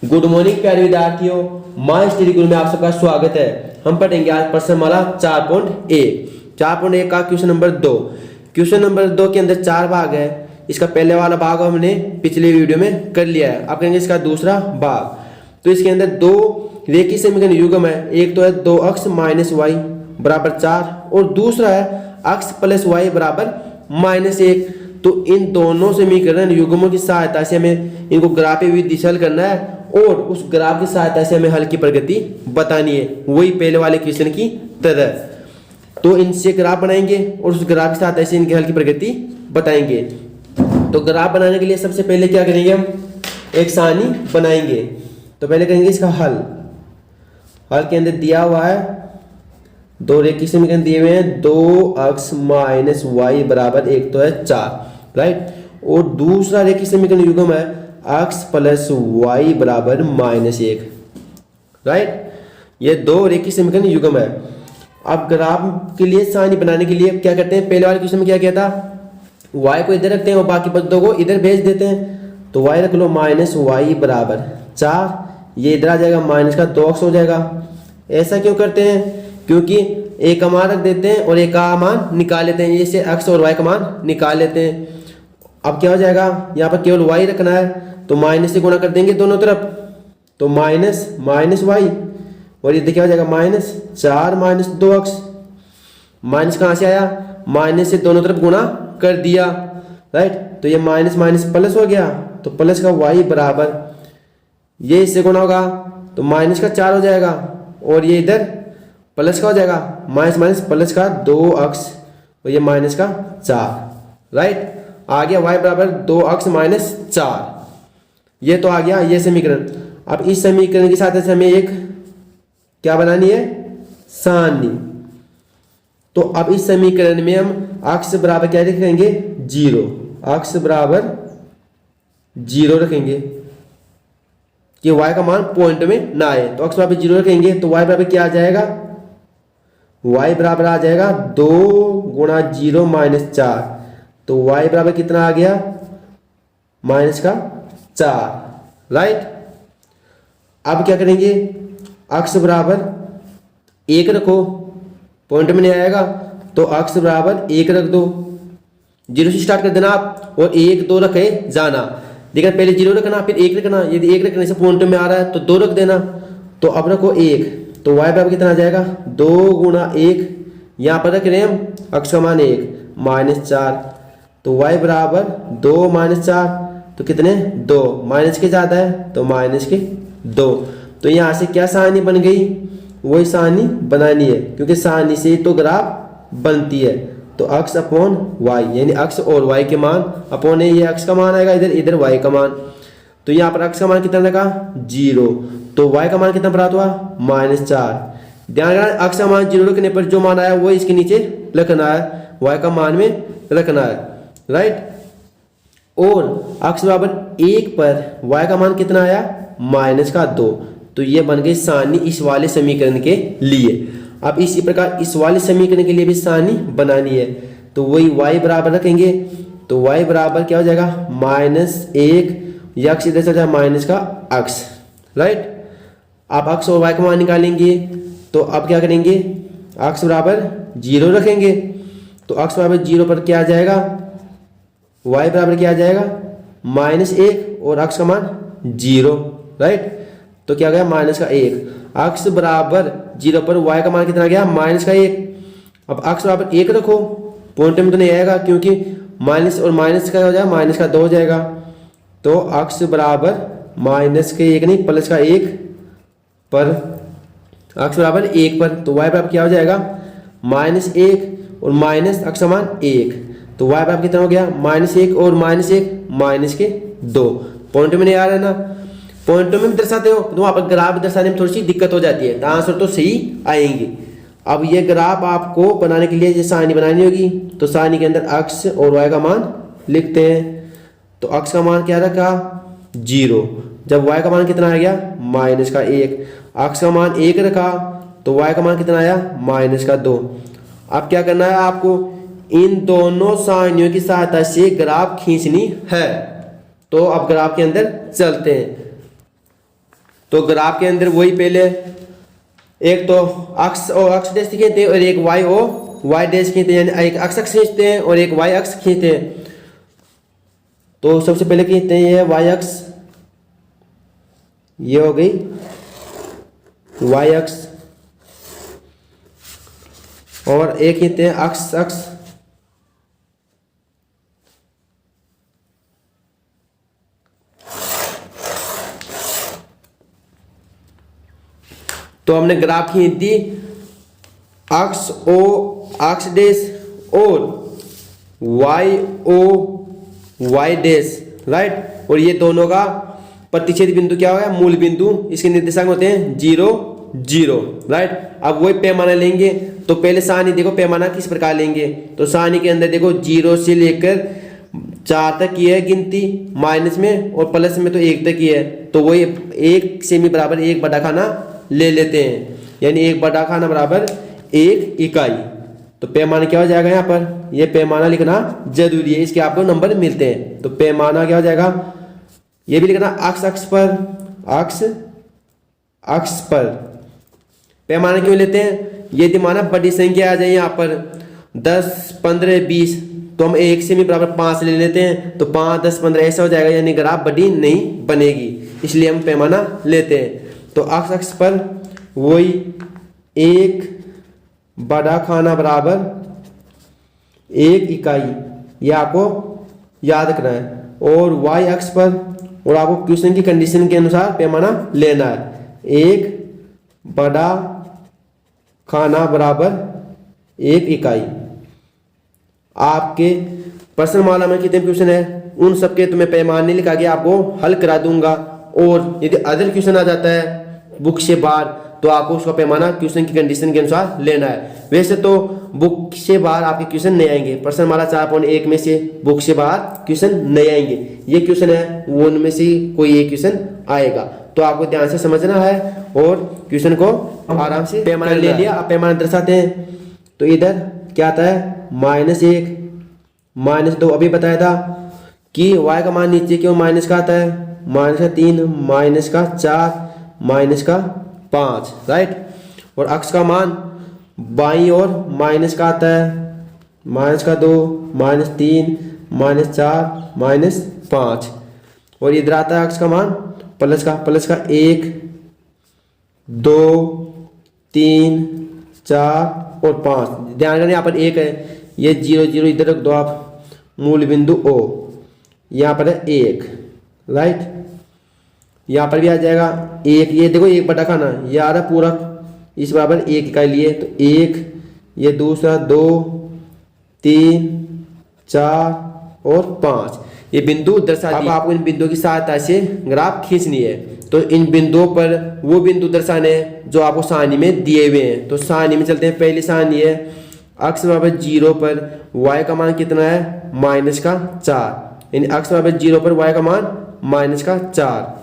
Good morning प्यारे विद्यार्थियों, my study गुरु में आप सबका स्वागत है। हम पढ़ेंगे आज प्रश्नमाला 4.1 का क्वेश्चन नंबर 2। क्वेश्चन नंबर 2 के अंदर 4 भाग है। इसका पहले वाला भाग हमने पिछले वीडियो में कर लिया है। अब करेंगे इसका दूसरा भाग। तो इसके अंदर दो रेखीय समीकरण युग्म है। एक तो है 2x माइनस वाई बराबर 4 और दूसरा है x प्लस वाई बराबर -1। तो इन दोनों समीकरण युग्मों की सहायता से हमें इनको ग्राफीय विधि से हल करना है और उस ग्राफ की सहायता से हमें हल की प्रगति बतानी है, वही पहले वाले क्वेश्चन की तरह। तो इनसे ग्राफ बनाएंगे और उस ग्राफ की सहायता से इनके हल की प्रगति बताएंगे। तो ग्राफ बनाने के लिए सबसे पहले क्या करेंगे, हम एक सारणी बनाएंगे। तो पहले करेंगे इसका हल। हल के अंदर दिया हुआ है दो रेखीय समीकरण दिए हुए हैं, 2x माइनस वाई बराबर एक तो है 4, राइट। और दूसरा रेखीय समीकरण युग्म है x प्लस वाई बराबर -1, राइट। ये दो रेखीय समीकरण युग्म है। अब ग्राफ के लिए सारणी बनाने के लिए क्या करते हैं, पहले वाले क्वेश्चन में क्या किया था, y को इधर रखते हैं और बाकी पदों को इधर भेज देते हैं। तो y रख लो माइनस वाई बराबर 4, ये इधर आ जाएगा, माइनस का 2x हो जाएगा। ऐसा क्यों करते हैं, क्योंकि एक का मान रख देते हैं और एक का मान निकाल लेते हैं, जैसे x और y का मान निकाल लेते हैं। अब क्या हो जाएगा, यहाँ पर केवल y रखना है तो माइनस से गुणा कर देंगे दोनों तरफ, तो माइनस वाई और ये क्या हो जाएगा -4 माइनस 2x। माइनस कहाँ से आया, माइनस से दोनों तरफ गुणा कर दिया, राइट। तो ये माइनस माइनस प्लस हो गया, तो प्लस का y बराबर ये इससे गुणा होगा तो माइनस का 4 हो जाएगा और ये इधर प्लस का हो जाएगा, माइनस माइनस प्लस का 2x और ये माइनस का 4, राइट। आ गया y बराबर 2x माइनस 4। ये तो आ गया ये समीकरण। अब इस समीकरण की सहायता से हमें एक क्या बनानी है, सारणी। तो अब इस समीकरण में हम x बराबर क्या रखेंगे, 0। x बराबर 0 रखेंगे कि y का मान पॉइंट में ना आए। तो x बराबर 0 रखेंगे तो y बराबर क्या आ जाएगा, y बराबर आ जाएगा 2 गुणा 0 माइनस 4। तो y बराबर कितना आ गया, माइनस का 4, राइट। अब क्या करेंगे, x बराबर 1 रखो, पॉइंट में नहीं आएगा तो x बराबर 1 रख दो। 0 से स्टार्ट कर देना आप और 1 2 रखे जाना, लेकिन पहले 0 रखना फिर 1 रखना। यदि 1 रखने से पॉइंट में आ रहा है तो 2 रख देना। तो अब रखो 1, तो y बराबर कितना आ जाएगा, 2 गुणा 1, यहाँ पर रख रहे हैं हम x का मान 1 माइनस 4। तो y बराबर 2 माइनस 4 तो कितने 2, माइनस के ज़्यादा है तो माइनस के 2। तो यहाँ से क्या सारणी बन गई, वही सारणी बनानी है, क्योंकि सारणी से तो ग्राफ बनती है। तो x अपॉन वाई यानी x और y के मान अपॉन ये x का मान आएगा, इधर इधर y का मान। तो यहाँ पर x का मान कितना लगा, 0। तो y का मान कितना प्राप्त हुआ, -4। ध्यान रखना x का मान 0 रखने पर जो मान आया वो इसके नीचे रखना है, y का मान में रखना है, राइट। और x बराबर 1 पर y का मान कितना आया, -2। तो ये बन गई सारणी इस वाले समीकरण के लिए। अब इसी प्रकार इस वाले समीकरण के लिए भी सारणी बनानी है। तो वही y बराबर रखेंगे, तो y बराबर क्या हो जाएगा, -1, x इधर से जाएगा माइनस का x, राइट। आप x और y का मान निकालेंगे तो अब क्या करेंगे, x बराबर 0 रखेंगे। तो x बराबर 0 पर क्या आ जाएगा, y बराबर क्या आ जाएगा, -1 और x का मान 0, राइट। तो क्या गया, माइनस का 1। x बराबर 0 पर y का मान कितना गया, -1। अब x बराबर 1 रखो, पॉइंट में तो नहीं आएगा क्योंकि माइनस और माइनस का हो जाएगा, माइनस का 2 हो जाएगा। तो x बराबर -1 नहीं प्लस का 1 पर, x बराबर 1 पर, तो y बराबर क्या हो जाएगा, -1 और माइनस x का मान 1। तो y बराबर कितना हो गया, -1 और -1 माइनस के 2। पॉइंट में नहीं आ रहा है ना, पॉइंटों में भी दर्शाते हो तो वहाँ पर ग्राफ दर्शाने में थोड़ी सी दिक्कत हो जाती है, तो आंसर तो सही आएंगे। अब ये ग्राफ आपको बनाने के लिए सारणी बनानी होगी। तो सारणी के अंदर x और y का मान लिखते हैं। तो x का मान क्या रखा, 0। जब y का मान कितना आ गया, -1। x का मान 1 रखा तो y का मान कितना आया, -2। अब क्या करना है आपको, इन दोनों सारणियों की सहायता से ग्राफ खींचनी है। तो अब ग्राफ के अंदर चलते हैं। तो ग्राफ के अंदर वही पहले एक तो अक्ष और अक्ष डैश खींचते हैं और एक वाई और वाई डैश खींचते हैं, यानी एक अक्ष खींचते हैं और एक वाई अक्ष खींचते हैं। तो सबसे पहले खींचते हैं ये वाई अक्ष, ये हो गई वाई अक्ष, और एक खींचते हैं अक्ष अक्ष, तो हमने ग्राफ खींच दी अक्ष ओ अक्ष डैश और Y O Y dash, right. और ये दोनों का प्रतिच्छेद बिंदु क्या होगा, मूल बिंदु, इसके निर्देशांक होते हैं 0 0, राइट। अब वही पैमाना लेंगे, तो पहले सारणी देखो पैमाना किस प्रकार लेंगे, तो सारणी के अंदर देखो 0 से लेकर 4 तक की है गिनती, माइनस में और प्लस में तो 1 तक की है, तो वही 1 सेमी बराबर 1 बटा खाना ले लेते हैं, यानी 1 बटा खाना बराबर 1 इकाई। तो पैमाना क्या हो जाएगा, यहाँ पर ये पैमाना लिखना जरूरी है, इसके आपको नंबर मिलते हैं। तो पैमाना क्या हो जाएगा, ये भी लिखना अक्ष अक्ष पर, अक्ष अक्ष पर। पैमाना क्यों लेते हैं, यदि माना बड़ी संख्या आ जाए यहाँ पर 10 15 20, तो हम 1 सेमी बराबर 5 ले लेते हैं, तो 5 10 15 ऐसा हो जाएगा, यानी ग्राफ बड़ी नहीं बनेगी, इसलिए हम पैमाना लेते हैं। तो अक्ष अक्ष पर वही 1 बड़ा खाना बराबर 1 इकाई, ये आपको याद रखना है। और वाई अक्ष पर, और आपको क्वेश्चन की कंडीशन के अनुसार पैमाना लेना है, 1 बड़ा खाना बराबर 1 इकाई। आपके प्रश्नमाला में कितने क्वेश्चन है, उन सबके तो मैं पैमाने लिखा के आपको हल करा दूंगा, और यदि अदर क्वेश्चन आ जाता है बुक से बाहर, तो आपको उसका पैमाना क्वेश्चन की कंडीशन के अनुसार लेना है। वैसे तो बुक से बाहर आपके क्वेश्चन नहीं आएंगे, प्रश्नमाला 4.1 में से बुक से बाहर क्वेश्चन नहीं आएंगे, ये क्वेश्चन है वो उनमें से कोई एक क्वेश्चन आएगा, तो आपको ध्यान से समझना है और क्वेश्चन को आराम से पैमाना ले लिया। अब पैमाना दर्शाते हैं, तो इधर क्या आता है, -1 -2, अभी बताया था कि y का मान नीचे क्यों माइनस का आता है, -3 -4 -5, राइट। और अक्ष का मान बाईं ओर माइनस का आता है, -2 -3 -4 -5, और इधर आता है अक्ष का मान प्लस का 1 2 3 4 और 5। ध्यान रखना यहाँ पर 1 है, ये 0 0 इधर रख दो आप, मूल बिंदु O, यहाँ पर है 1, राइट। यहाँ पर भी आ जाएगा 1, ये देखो 1 बटा खाना, ये आ रहा पूरा इस बराबर 1 इकाई लिए, तो 1, ये दूसरा 2 3 4 और 5, ये बिंदु दर्शा दिए। अब आपको इन बिंदुओं की सहायता से ग्राफ खींचनी है, तो इन बिंदुओं पर वो बिंदु दर्शाने हैं जो आपको सारणी में दिए हुए हैं। तो सारणी में चलते हैं, पहली सारणी है अक्ष बराबर 0 पर y का मान कितना है, -4, यानी अक्ष बराबर 0 पर y का मान -4।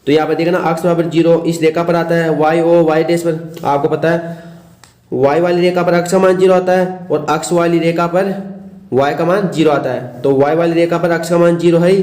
तो यहाँ पर देखना अक्ष बराबर 0 इस रेखा पर आता है, y और y डैश पर आपको पता है y वाली रेखा पर अक्ष का मान 0 आता है और अक्ष वाली रेखा पर y का मान 0 आता है। तो y वाली रेखा पर अक्ष का मान 0 है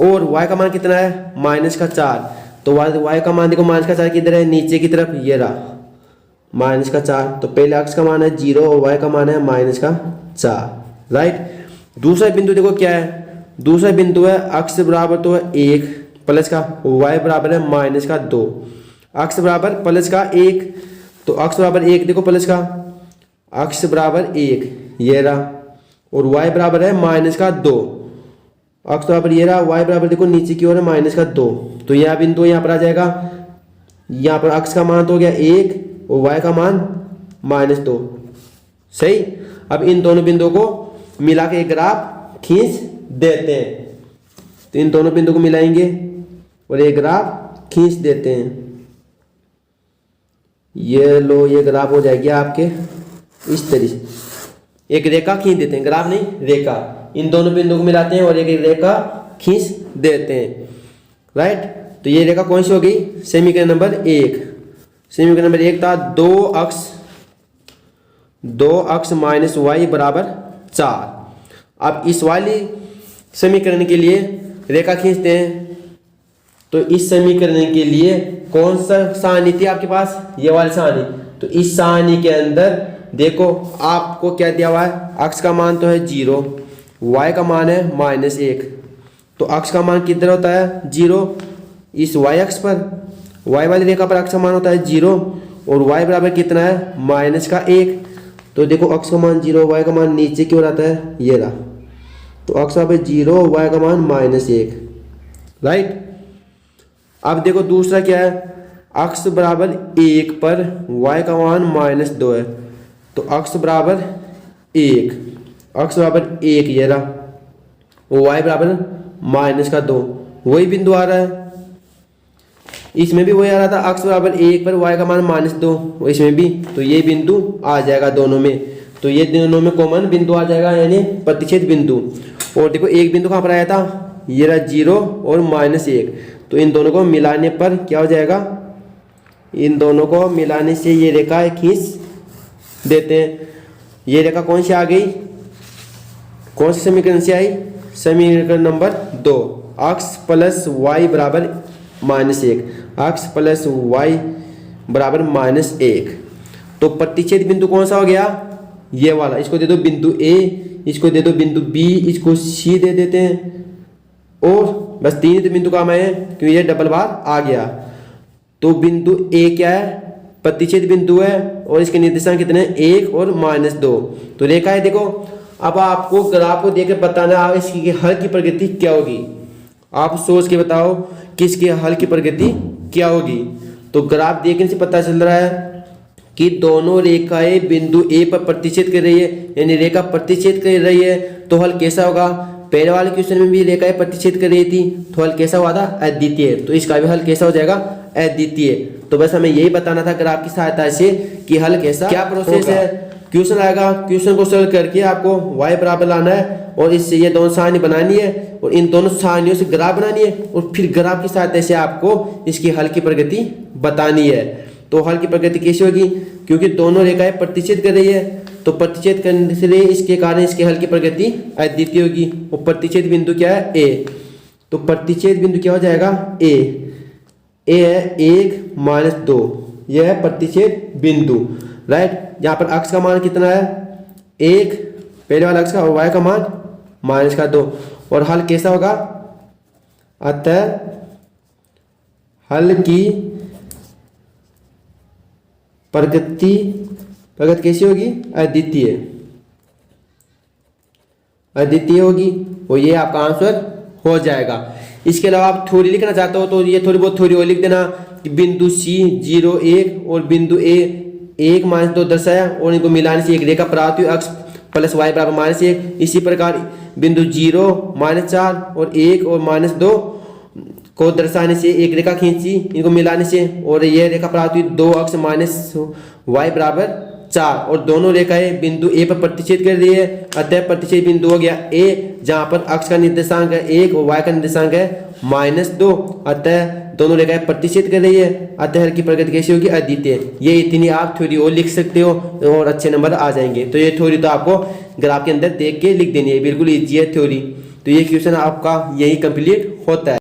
और y का मान कितना है, -4। तो y का मान देखो -4 किधर है, नीचे की तरफ, ये रहा -4। तो पहले अक्ष का मान है 0 और y का मान है -4, राइट। दूसरा बिंदु देखो क्या है, दूसरा बिंदु है अक्ष बराबर तो है 1 प्लस का, y बराबर है -2, अक्ष बराबर प्लस का 1, तो अक्ष बराबर 1 देखो प्लस का, अक्ष बराबर 1 ये रहा, और y बराबर है -2, अक्ष बराबर ये रहा, y बराबर देखो नीचे की ओर है -2। तो यह बिंदु यहाँ पर आ जाएगा, यहाँ पर अक्ष का मान तो हो गया 1 और y का मान -2, सही। अब इन दोनों बिंदुओं को मिला के एक ग्राफ खींच देते हैं, तो इन दोनों बिंदु को मिलाएंगे और एक ग्राफ खींच देते हैं। ये लो, ये ग्राफ हो जाएगी आपके इस तरीके से, एक रेखा खींच देते हैं, ग्राफ नहीं रेखा, इन दोनों बिंदुओं को मिलाते हैं और एक रेखा खींच देते हैं, राइट। तो ये रेखा कौन सी हो गई, समीकरण नंबर 1। समीकरण नंबर 1 था 2 अक्ष माइनस y बराबर 4। अब इस वाली समीकरण के लिए रेखा खींचते हैं, तो इस समीकरण के लिए कौन सा सारणी थी आपके पास, ये वाली सारणी। तो इस सारणी के अंदर देखो आपको क्या दिया हुआ है, अक्ष का मान तो है 0, y का मान है -1। तो अक्ष का मान किधर होता है 0, इस y अक्ष पर, y वाली रेखा पर अक्ष का मान होता है 0 और y बराबर कितना है -1। तो देखो अक्ष का मान 0, y का मान नीचे क्यों रहता है, ये रहा। तो अक्ष पर 0, y का मान -1, राइट। अब देखो दूसरा क्या है, अक्ष बराबर 1 पर y का मान -2 है। तो अक्ष बराबर 1, अक्ष बराबर 1 ये रहा, y बराबर -2, वही बिंदु आ रहा है। इसमें भी वही आ रहा था, अक्ष बराबर 1 पर y का मान -2, इसमें भी। तो ये बिंदु आ जाएगा दोनों में। तो ये दोनों में कॉमन बिंदु आ जाएगा, यानी प्रतिच्छेद बिंदु। और देखो एक बिंदु कहाँ पर आया था, ये रहा 0 और -1। तो इन दोनों को मिलाने पर क्या हो जाएगा, इन दोनों को मिलाने से ये रेखा खींच देते हैं। ये रेखा कौन सी आ गई, कौन से समीकरण से आई, समीकरण नंबर 2, अक्ष प्लस y बराबर -1, अक्ष प्लस y बराबर -1। तो प्रतिच्छेद बिंदु कौन सा हो गया, ये वाला। इसको दे दो बिंदु A, इसको दे दो बिंदु B, इसको C दे देते हैं। और बस 3 ही बिंदु काम आए क्योंकि ये डबल बार आ गया। तो बिंदु A क्या है, प्रतिच्छेद बिंदु है और इसके निर्देशांक कितने हैं 1 और -2। तो रेखा है देखो। अब आपको ग्राफ को देकर बताना है इसकी हल की प्रगति क्या होगी। आप सोच के बताओ कि इसके हल की प्रगति क्या होगी। तो ग्राफ देखने से पता चल रहा है कि दोनों रेखाएं बिंदु A पर प्रतिच्छेद कर रही है, यानी रेखा प्रतिच्छेद कर रही है। तो हल कैसा होगा, पहले वाले क्वेश्चन में भी रेखाएं प्रतिच्छेद कर रही थी, तो हल कैसा हुआ था, अद्वितीय। तो इसका भी हल कैसा हो जाएगा, अद्वितीय। तो बस हमें यही बताना था ग्राफ की सहायता से कि हल कैसा, क्या प्रोसेस है। क्वेश्चन आएगा, क्वेश्चन को सॉल्व करके आपको y बराबर लाना है और इससे ये दोनों सारणी बनानी है और इन दोनों सारणियों से ग्राफ बनानी है और फिर ग्राफ की सहायता से आपको इसकी हल की प्रगति बतानी है। तो हल की प्रगति कैसे होगी, क्योंकि दोनों रेखाएं प्रतिच्छेद कर रही है, तो प्रतिच्छेद करने से इसके कारण इसके हल की प्रगति अद्वितीय होगी। और प्रतिच्छेद बिंदु क्या है, A। तो प्रतिच्छेद बिंदु क्या हो जाएगा, A है 1 -2, यह है प्रतिच्छेद बिंदु, राइट। यहाँ पर अक्ष का मान कितना है 1, पहले वाला अक्ष का, और y का मान -2। और हल कैसा होगा, अतः हल की प्रगति कैसी होगी, अद्वितीय होगी। और ये आपका आंसर हो जाएगा। इसके अलावा आप थ्योरी लिखना चाहते हो तो ये थोड़ी बहुत थ्योरी और लिख देना कि बिंदु C 0 1 और बिंदु A 1 -2 दर्शाया और इनको मिलाने से एक रेखा प्राप्त हुई, अक्ष प्लस y बराबर -1। इसी प्रकार बिंदु 0 -4 और 1 और -2 को दर्शाने से एक रेखा खींची, इनको मिलाने से और यह रेखा प्राप्त हुई, 2 अक्ष -y बराबर 4 और दोनों रेखाएं बिंदु A पर प्रतिच्छेद कर रही है। अतः प्रतिच्छेद बिंदु हो गया A, जहां पर अक्ष का निर्देशांक है 1 और y का निर्देशांक है -2। अतः दोनों रेखाएं प्रतिच्छेद कर रही है, अतः हल की प्रगति कैसी होगी, अद्वितीय। ये इतनी आप थ्योरी और लिख सकते हो और अच्छे नंबर आ जाएंगे। तो ये थ्योरी तो आपको ग्राफ के अंदर देख के लिख देनी है, बिल्कुल ईजी है थ्योरी। तो ये क्वेश्चन आपका यही कंप्लीट होता है।